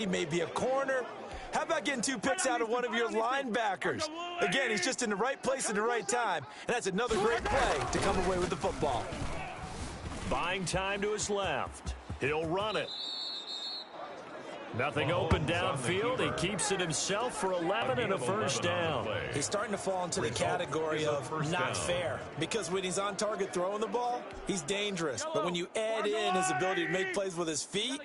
He may be a corner. How about getting 2 picks out of one of your linebackers? Again, he's just in the right place at the right time, and that's another great play to come away with the football. Buying time to his left. He'll run it. Nothing open downfield. He keeps it himself for 11 and a first down. He's starting to fall into the category of not fair, because when he's on target throwing the ball, he's dangerous. But when you add in his ability to make plays with his feet,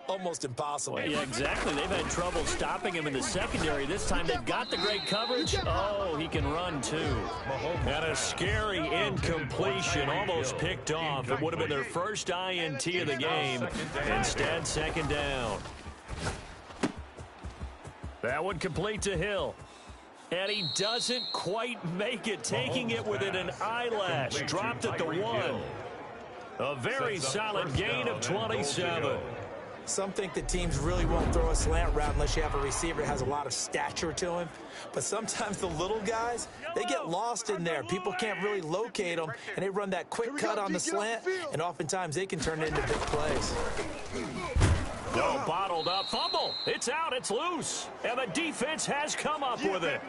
almost impossible. Yeah, exactly. They've had trouble stopping him in the secondary. This time they've got the great coverage. Oh, he can run too. And a scary incompletion, almost picked off. It would have been their first INT of the game. Instead, second down. That one complete to Hill. And he doesn't quite make it, taking it within an eyelash. Dropped at the 1. A very solid gain of 27. Some think that teams really won't throw a slant route unless you have a receiver that has a lot of stature to him. But sometimes the little guys, they get lost in there. People can't really locate them, and they run that quick cut on the slant, and oftentimes they can turn it into big plays. No, bottled up. Fumble. It's out. It's loose. And the defense has come up with it.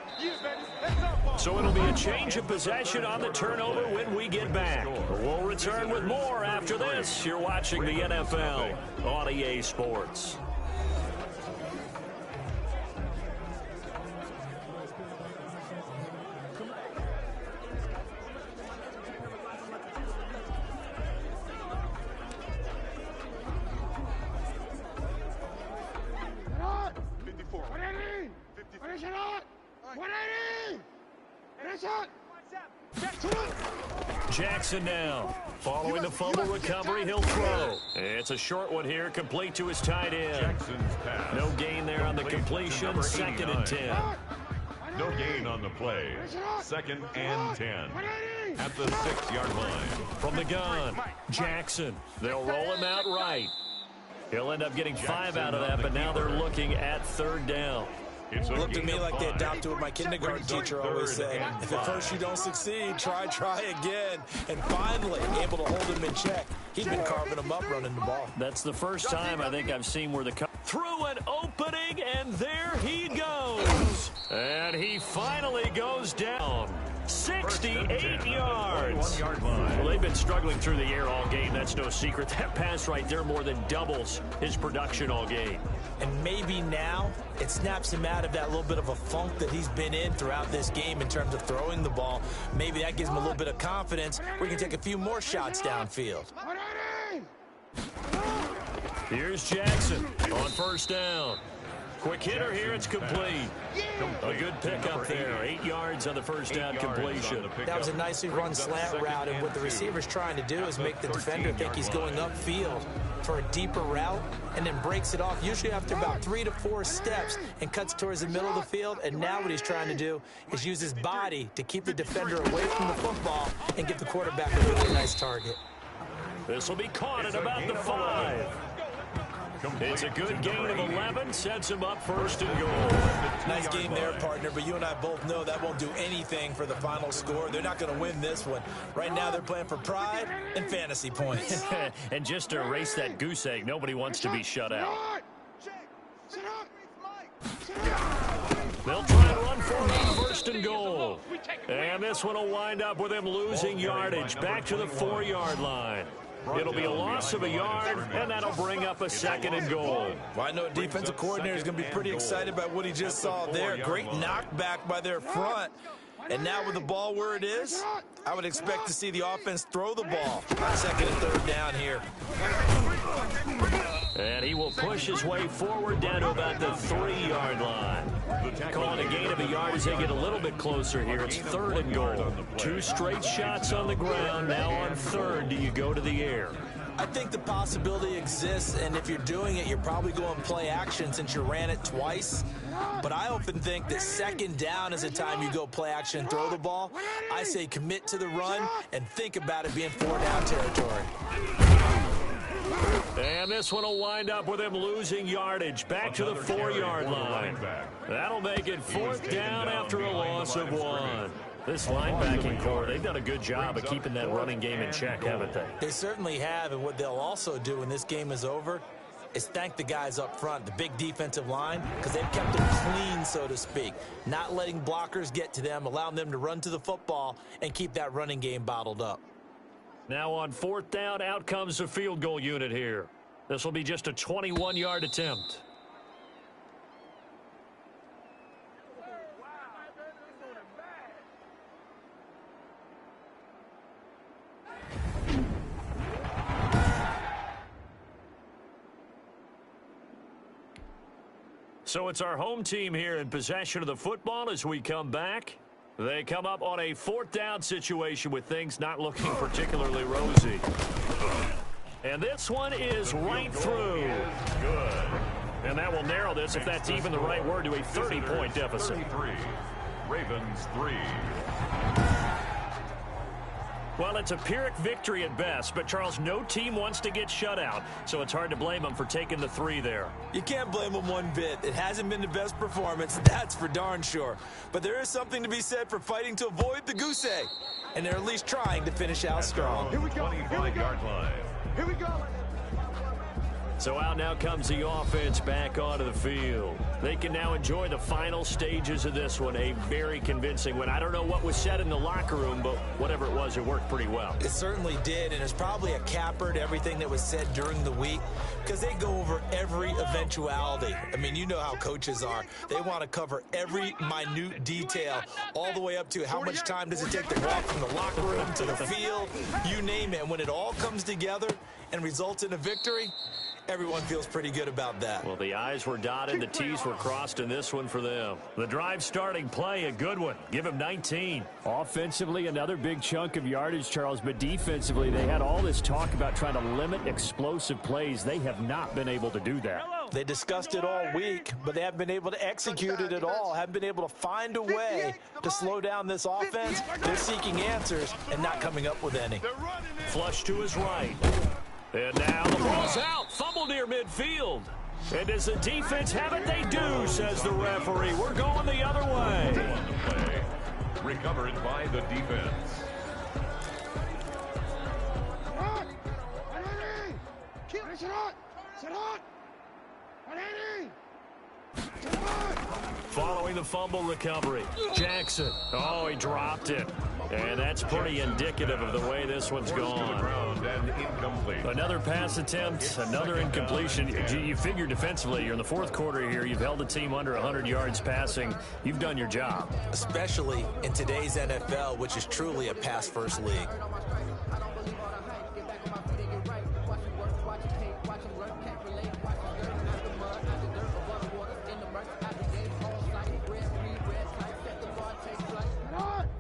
So it'll be a change of possession on the turnover when we get back. We'll return with more after this. You're watching the NFL on EA Sports. Jackson now. Following the fumble recovery, he'll throw. It's a short one here, complete to his tight end. No gain there on the completion, 2nd and 10. No gain on the play, 2nd and 10. At the 6-yard line. From the gun, Jackson. They'll roll him out right. He'll end up getting 5 out of that, but now they're looking at 3rd down. It looked to me like they adopted what my kindergarten teacher always said. If at first you don't succeed, try again. And finally, able to hold him in check. He'd been carving him up running the ball. That's the first time I think I've seen where the through an opening, and there he goes. And he finally goes down. 68 yards. Well, they've been struggling through the air all game. That's no secret. That pass right there more than doubles his production all game. And maybe now it snaps him out of that little bit of a funk that he's been in throughout this game in terms of throwing the ball. Maybe that gives him a little bit of confidence where he can take a few more shots downfield. Here's Jackson on 1st down. Quick hitter here, it's complete. A good pickup there, 8 yards on the 1st down completion. That was a nicely run slant route, and what the receiver's trying to do is make the defender think he's going upfield for a deeper route, and then breaks it off, usually after about 3 to 4 steps, and cuts towards the middle of the field. And now what he's trying to do is use his body to keep the defender away from the football and give the quarterback a really nice target. This will be caught at about the 5. It's a good gain of 11, sets him up 1st and goal. Nice game there, partner, but you and I both know that won't do anything for the final score. They're not going to win this one. Right now they're playing for pride and fantasy points. And just to erase that goose egg, nobody wants to be shut out. They'll try and run for it on 1st and goal. And this one will wind up with him losing yardage back to the 4-yard line. It'll be a loss of a yard, and that'll bring up a 2nd and goal. Well, I know a defensive coordinator is going to be pretty excited about what he just saw there. Great knockback by their front. And now with the ball where it is, I would expect to see the offense throw the ball on 2nd and 3rd down here. And he will push his way forward down to about the 3-yard line. Calling a gain of a yard as they get a little bit closer here. It's 3rd and goal. 2 straight shots on the ground. Now on 3rd, do you go to the air? I think the possibility exists, and if you're doing it, you're probably going play action since you ran it twice. But I often think that 2nd down is the time you go play action and throw the ball. I say commit to the run and think about it being 4-down territory. And this one will wind up with him losing yardage back to the 4-yard line. That'll make it 4th down after a loss of 1. This linebacking core, they've done a good job of keeping that running game in check, haven't they? They certainly have, and what they'll also do when this game is over is thank the guys up front, the big defensive line, because they've kept them clean, so to speak, not letting blockers get to them, allowing them to run to the football and keep that running game bottled up. Now on 4th down, out comes the field goal unit here. This will be just a 21-yard attempt. So it's our home team here in possession of the football as we come back. They come up on a 4th down situation with things not looking particularly rosy. And this one is right through. Good. And that will narrow this, if that's even the right word, to a 30-point deficit. 33. Ravens 3. Well, it's a Pyrrhic victory at best, but, Charles, no team wants to get shut out, so it's hard to blame them for taking the 3 there. You can't blame them one bit. It hasn't been the best performance, that's for darn sure. But there is something to be said for fighting to avoid the goose egg, and they're at least trying to finish out strong. Here we go. 25-yard line. Here we go. So out now comes the offense back onto the field. They can now enjoy the final stages of this one. A very convincing win. I don't know what was said in the locker room, but whatever it was, it worked pretty well. It certainly did, and it's probably a capper to everything that was said during the week, because they go over every eventuality. I mean, you know how coaches are. They want to cover every minute detail, all the way up to how much time does it take to walk from the locker room to the field, you name it. And when it all comes together and results in a victory, everyone feels pretty good about that. Well, the I's were dotted, the T's were crossed in this one for them. The drive starting play, a good one. Give him 19. Offensively, another big chunk of yardage, Charles, but defensively, they had all this talk about trying to limit explosive plays. They have not been able to do that. They discussed it all week, but they haven't been able to execute it at all, haven't been able to find a way to slow down this offense. They're seeking answers and not coming up with any. Flush to his right. And now the ball's out. Fumble near midfield. And does the defense have it? They do, says the referee. We're going the other way. On the play. Recovered by the defense. Following the fumble recovery, Jackson. Oh, he dropped it. And that's pretty indicative of the way this one's gone. And incomplete. Another pass attempt, another incompletion. You figure defensively, you're in the 4th quarter here. You've held the team under 100 yards passing. You've done your job. Especially in today's NFL, which is truly a pass-first league.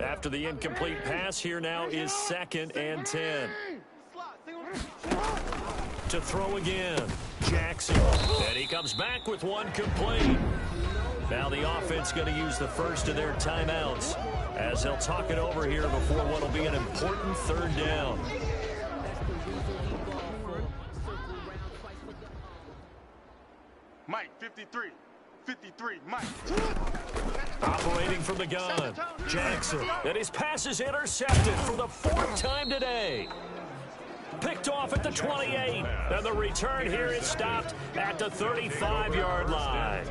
After the incomplete pass, here now is 2nd and 10. To throw again, Jackson. And he comes back with one complete. Now the offense going to use the first of their timeouts as they'll talk it over here before what will be an important 3rd down. Mike, 53. 53, Mike. Operating from the gun, Jackson. And his pass is intercepted for the 4th time today. Picked off at the 28. And the return here is stopped at the 35-yard line.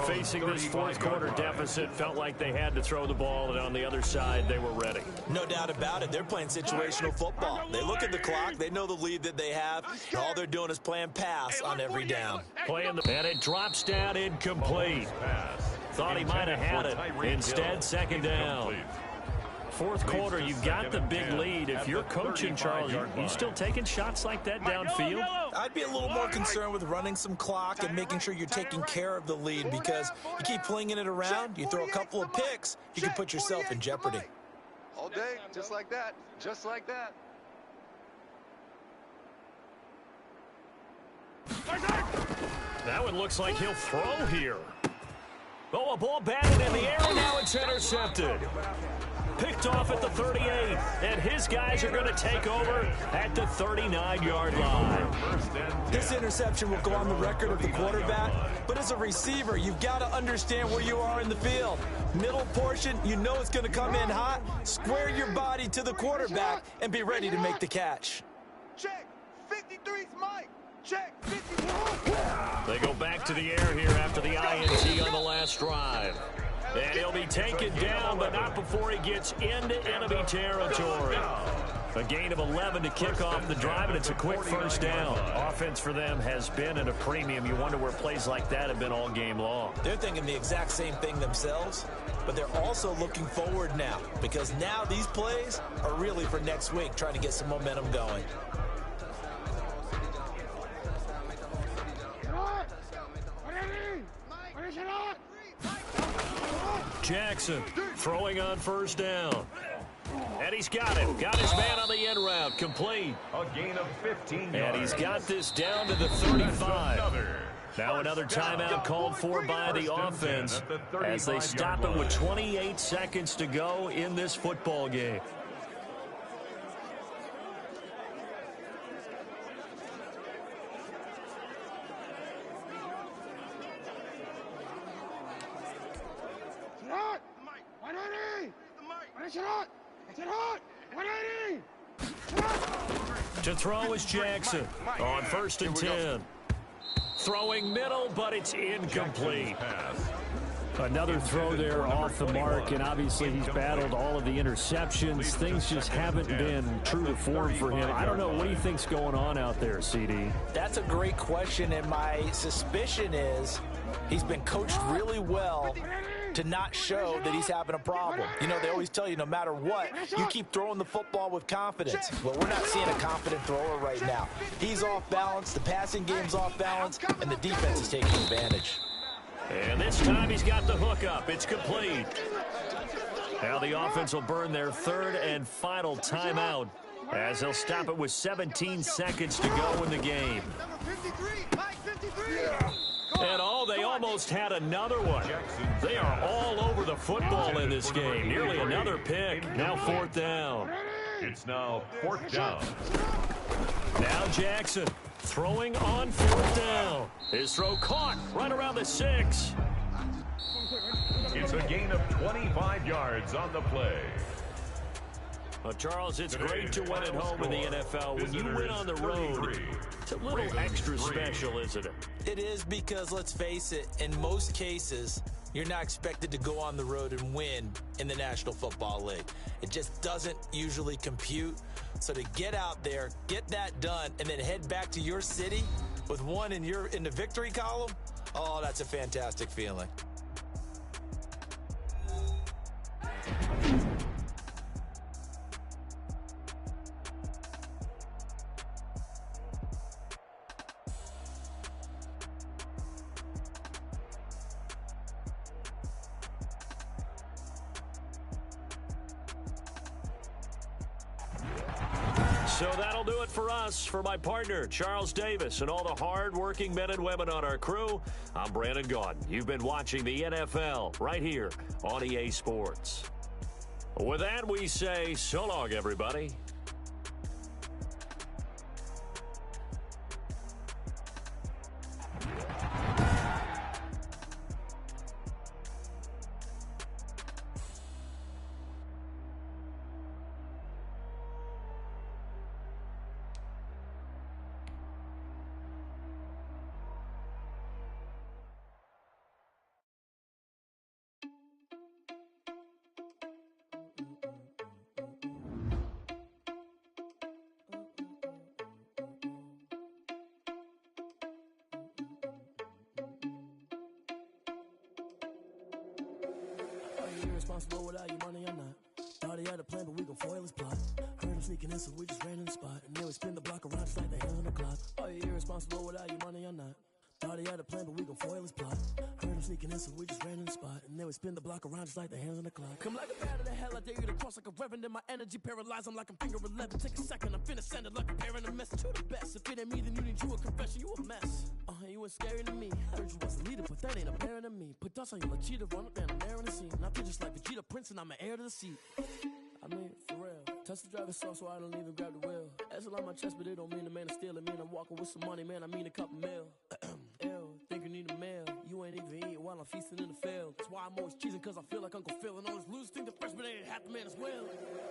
Facing this 4th quarter deficit, felt like they had to throw the ball, and on the other side, they were ready. No doubt about it. They're playing situational football. They look at the clock. They know the lead that they have. And all they're doing is playing pass on every down. And it drops down incomplete. Thought he might have had it. Instead, 2nd down. 4th quarter, you've got the big lead. If you're coaching, Charles, you still taking shots like that downfield? I'd be a little more concerned with running some clock and making sure you're taking care of the lead, because you keep flinging it around, you throw a couple of picks, you can put yourself in jeopardy. All day, just like that. Just like that. That one looks like he'll throw here. Oh, a ball batted in the air, and now it's intercepted. Picked off at the 38, and his guys are going to take over at the 39-yard line. This interception will go on the record of the quarterback, but as a receiver, you've got to understand where you are in the field. Middle portion, you know it's going to come in hot. Square your body to the quarterback and be ready to make the catch. Check. 53's Mike. Check. 50. They go back to the air here after the INT on the last drive. And he'll be taken down, but not before he gets into enemy territory. A gain of 11 to kick off the drive, and it's a quick first down. Offense for them has been at a premium. You wonder where plays like that have been all game long. They're thinking the exact same thing themselves, but they're also looking forward now, because now these plays are really for next week, trying to get some momentum going. Jackson throwing on first down. And he's got it. Got his man on the end route. Complete. A gain of 15 yards. And he's got this down to the 35. Now another timeout called for by the offense as they stop it with 28 seconds to go in this football game. To throw is Jackson on 1st and 10. Throwing middle, but it's incomplete. Another throw there off the mark, and obviously he's battled all of the interceptions. Things just haven't been true to form for him. I don't know. What do you think's going on out there, CD? That's a great question, and my suspicion is he's been coached really well to not show that he's having a problem. You know, they always tell you no matter what, you keep throwing the football with confidence. Well, we're not seeing a confident thrower right now. He's off balance, the passing game's off balance, and the defense is taking advantage. And this time he's got the hook up. It's complete. Now the offense will burn their 3rd and final timeout as they'll stop it with 17 seconds to go in the game. And they almost had another one. They are all over the football in this game. Nearly another pick. Now 4th down. It's now 4th down. Now Jackson throwing on 4th down. His throw caught right around the 6. It's a gain of 25 yards on the play. Well, Charles, it's great to win at home in the NFL. When you win on the road, it's a little extra special, isn't it? It is, because, let's face it, in most cases, you're not expected to go on the road and win in the National Football League. It just doesn't usually compute. So to get out there, get that done, and then head back to your city with one in the victory column, oh, that's a fantastic feeling. So that'll do it for us. For my partner, Charles Davis, and all the hard-working men and women on our crew, I'm Brandon Gaudin. You've been watching the NFL right here on EA Sports. With that, we say so long, everybody. Irresponsible without your money or not. Thought he had a plan, but we gon' foil his plot. Heard him sneaking in, so we just ran in the spot. And then we spin the block around just like the hands on the clock. Are you irresponsible without your money or not? Thought he had a plan, but we gon' foil his plot. Heard him sneaking in, so we just ran in the spot. And then we spin the block around just like the hands on the clock. Come like a bat of the hell, I dare you to cross like a reverend. And my energy paralyzed, I'm like I'm finger 11. Take a second, I'm finna send it like a parent, a message to the best. If it ain't me, then you need you a confession, you a mess. You ain't scary to me. Heard you was a leader, but that ain't apparent to me. Put dust on your cheetah, run up and I'm there in the scene. And I feel just like Vegeta Prince, and I'm an heir to the seat. I mean, for real. Touch the driver's soft, so I don't even grab the wheel. That's on my chest, but it don't mean the man is stealing. Mean I'm walking with some money, man. I mean a couple mil. Ew, think you need a meal. You ain't even eating while I'm feasting in the field. That's why I'm always cheesing, cause I feel like Uncle Phil. And all these losers think the freshman ain't half the man as well.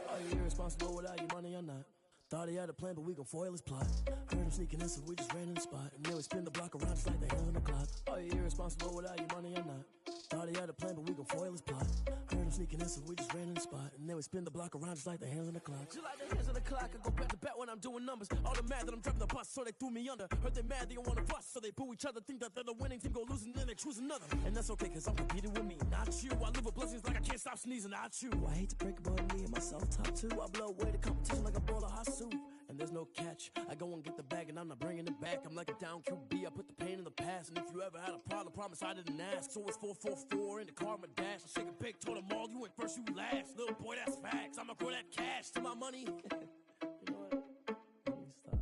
Are you irresponsible without your money or not? Thought he had a plan, but we gon' foil his plot. Heard him sneaking in, so we just ran in the spot. And then we spin the block around just like the hell in the clock. Are you irresponsible without your money or not? Thought he had a plan, but we gon' foil his plot. Heard him sneaking in, so we just ran in the spot. And then we spin the block around just like the hands on the clock. Just like the hands on the clock, I go back to back when I'm doing numbers. All the mad that I'm driving the bus, so they threw me under. Heard they mad, they don't wanna bust, so they boo each other. Think that they're the winning team, go losing, then they choose another. And that's okay, cause I'm competing with me, not you. I live with blessings like I can't stop sneezing, not you. I hate to break it, but me and myself top two. I blow away the competition like a bowl of hot soup. And there's no catch. I go and get the bag and I'm not bringing it back. I'm like a down QB, I put the pain in the past. And if you ever had a problem, promise I didn't ask. So it's 444 in the car, my dash. I shake a big, told them all, you went first, you last. Little boy, that's facts. I'ma grow that cash to my money. You know what? Let me stop.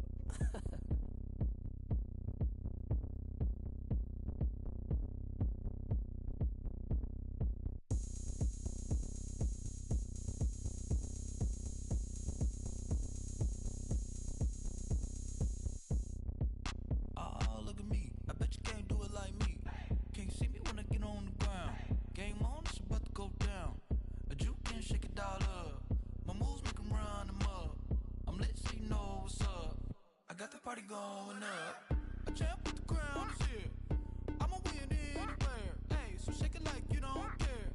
Party going up. A champ with the crown is here. I'ma win anywhere. Hey, so shake it like you don't care.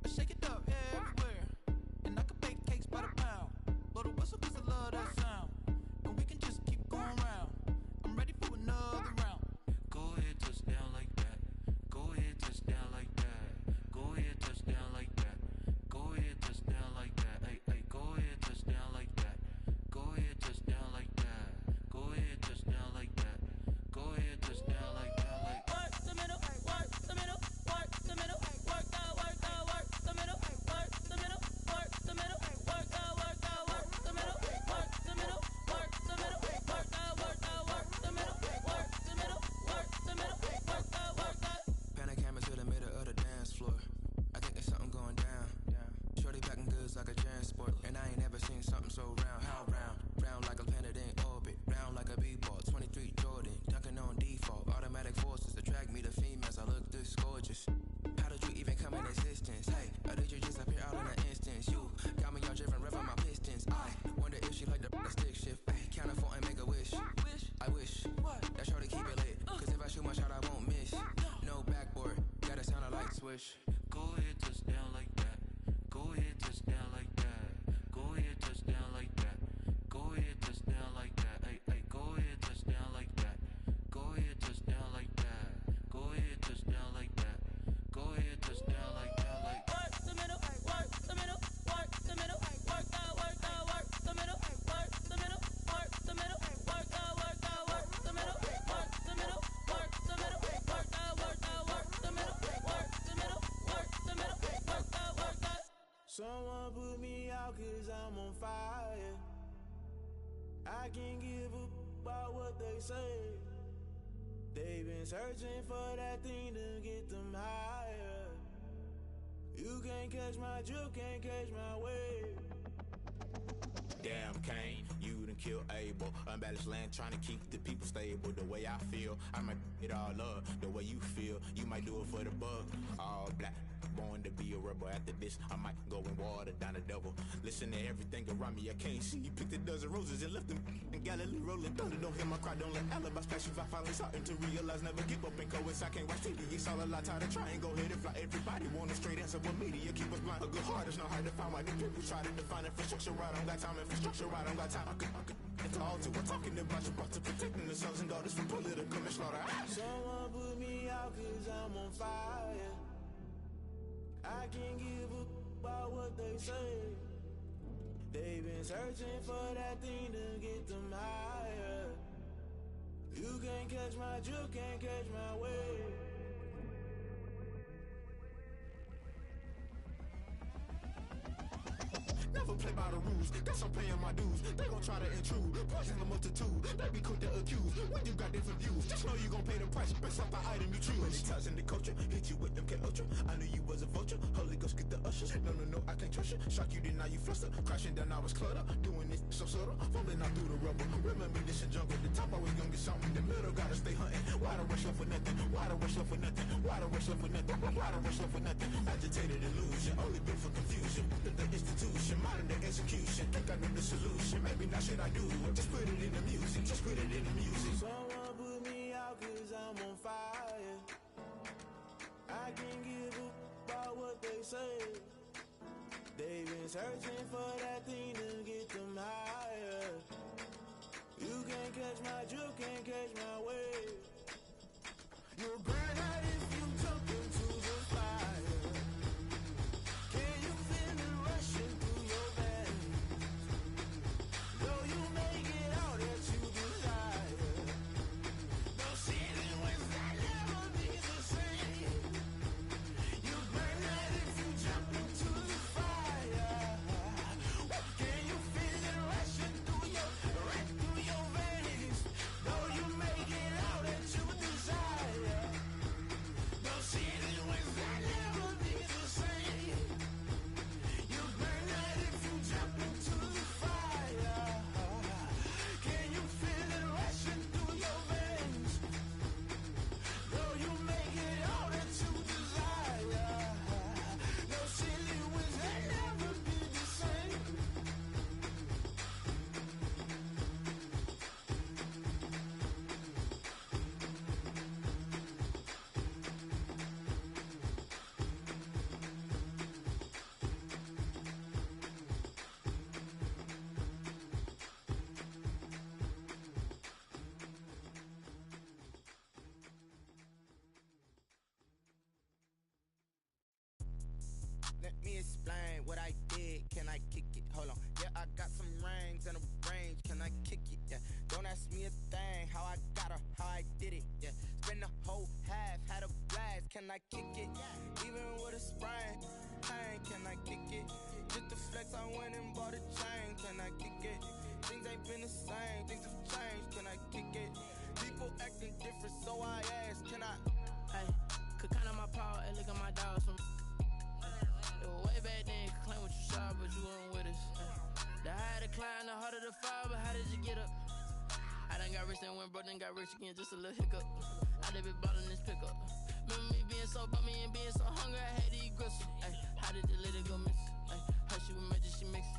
I shake it up everywhere. And I can bake cakes by the pound. Blow the whistle cause I love that sound. And we can just keep going round. I'm ready for another round. Go ahead, touch down like that. Go ahead, touch down like that. Go ahead, touch down like that. Go ahead, touch down like that. Hey, hey, go ahead, touch down like that. Go ahead, touch down like that. Go ahead, touch down like that. Go ahead, touch down like that. Like work the middle, work the middle, work the middle, work the middle, work the middle, work the middle, work the middle, work the middle, work the middle, work the middle, work the middle, work the middle, work the. Pan a camera to the middle of the dance floor. I think there's something going down. Shorty packing goods like a transport, and I ain't never seen something so round. How round? Round like a planet in orbit, round like a b-ball. 23 Jordan, dunking on default. Automatic forces attract me to females. I look this gorgeous. How did you even come in existence? Hey, or did you just appear out in an instance? You got me all driven, revving my pistons. I wonder if she like the stick shift. Hey, count a four and make a wish. I wish that shorty keep it lit. Cause if I shoot my shot, I won't miss. No backboard, gotta sound a light switch. Go ahead, touch down like that. Go ahead, touch down like that. Go ahead, touch down like that. Go ahead, touch down like that. Hey, hey, go ahead, touch down like that. Go ahead, touch down like that. Go ahead, touch down like that. Go ahead, touch down like that. Like work the middle, work the middle, work the middle, work the middle, work the middle, work the middle, work the middle, work the middle, work the middle, work the middle, work the middle, work the middle, work the. Someone put me out cause I'm on fire. I can't give up about what they say. They've been searching for that thing to get them higher. You can't catch my drift, can't catch my wave. Damn, Kane, you done killed Abel. Unbalanced land, trying to keep the people stable. The way I feel, I might it all up. The way you feel, you might do it for the bug. All black, born to be a rebel. After this, I might go and water down the devil. Listen to everything around me, I can't see. Picked a dozen roses and left them in Galilee rolling thunder. Don't hear my cry, don't let alibis pass you. I finally starting to realize, never give up and coincide. Can't watch TV, it's all a lot. Tired of trying, go ahead and fly. Everybody want a straight answer, but media keep us blind. A good heart is not hard to find. Why the people try to define infrastructure right? I don't got time, infrastructure right, I don't got time. I could it's all to. We're talking about you, brought to protecting the sons and daughters from political and slaughter. Someone put me out cause I'm on fire. I can't give up about what they say. They've been searching for that thing to get them higher. You can't catch my drift, can't catch my wave. Never play by the rules, guess I'm paying my dues. They gon' try to intrude, poison the multitude. They be quick to accuse, when you got different views. Just know you gon' pay the price, based off the item you choose. Many ties in the culture, hit you with them K Ultra. I knew you was a vulture, Holy Ghost get the ushers. No, I can't trust you. pressure. Shock you, then now you fluster. Crashing down, I was cluttered. Doing this so subtle. Fumbling out through the rubber. Remember this in jungle. The top always gonna get something. The middle gotta stay hunting. Why the rush up for nothing? Why the rush up for nothing? Why the rush up for nothing? Why the rush up for nothing? Agitated illusion. Only built for confusion. The institution. Modern day execution. Think I know the solution. Maybe not shit I do. Just put it in the music. Just put it in the music. Someone put me out 'cause I'm on fire. I can't give up about what they say. They've been searching for that thing to get them higher. You can't catch my drift, can't catch my wave. You'll burn out if you jump into the fire. Can you feel it rushing through your veins? Though you make it out that you desire. No ceiling was that never be the same. You burn out if you jump into the fire. Can you feel it rushing through your veins? Though you make it out that you desire. No ceiling was that never be the same. You burn out if you jump into the fire. Can you feel it rushing through your veins? Though you make it all that you desire. No ceiling was that never be the same. Let me explain what I did. Can I kick it? Hold on. Yeah, I got some rings and a range. Can I kick it? Yeah. Don't ask me a thing. How I got her, how I did it. Yeah. Spend the whole half, had a blast. Can I kick it? Even with a sprain. Pain, can I kick it? Just to flex, I went and bought a chain. Can I kick it? Things ain't been the same. Things have changed. Can I kick it? People acting different, so I asked. Can I? Hey, could count on my power and look at my dogs from. It was way back then, could claim what you saw, but you weren't with us. The higher the climb, the harder the fall, but how did you get up? I done got rich and went broke, then got rich again, just a little hiccup. I done been bought in this pickup. Remember me being so bummy and being so hungry, I had to eat gristle. Ay, how did the lady go miss? Ay, her she was magic, she mixed.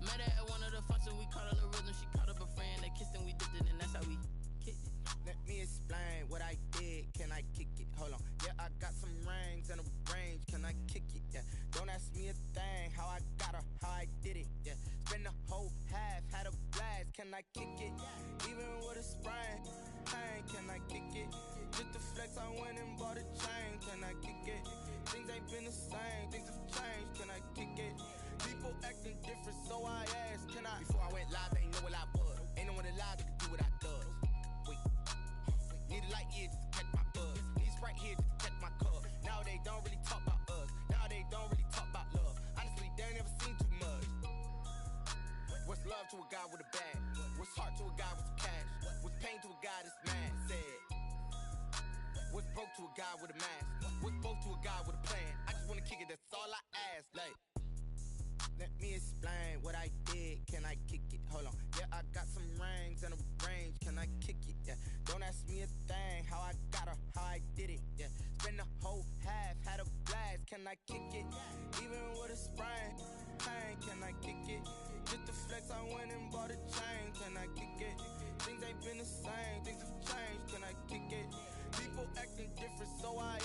Met her at one of the functions, we caught a little rhythm, she caught up a friend, they kissed and we dipped it, and that's how we kicked it. Let me explain what I did. Can I kick it? Hold on. Yeah, I got some rings and a range. Can I kick it? Yeah. Don't ask me a thing. How I got her, how I did it. Yeah. Spend the whole half, had a blast. Can I kick it? Even with a sprain. Pain, can I kick it? Just to flex, I went and bought a chain. Can I kick it? Things ain't been the same. Things have changed. Can I kick it? People acting different, so I asked. Can I? Before I went live, ain't know what I was. Ain't no one alive that could do what I does. Wait. Need a light here just to catch my buzz. Need Sprite here just to catch my cup. Now they don't really talk about us. Now they don't really talk about love. Honestly, they ain't never seen too much. What's love to a guy with a bag? What's heart to a guy with some cash? What's pain to a guy that's mad? Said. What's broke to a guy with a mask? What's broke to a guy with a plan? I just wanna kick it, that's all I ask. Like, let me explain what I did. Can I kick it? Hold on. Yeah, I got some rings and a range. Can I kick it? Yeah. Don't ask me a thing. How I got her, how I did it. Yeah. Spend the whole half, had a blast. Can I kick it? Even with a sprain. Pain, can I kick it? Just to flex, I went and bought a chain. Can I kick it? Things ain't been the same. Things have changed. Can I kick it? People acting different, so I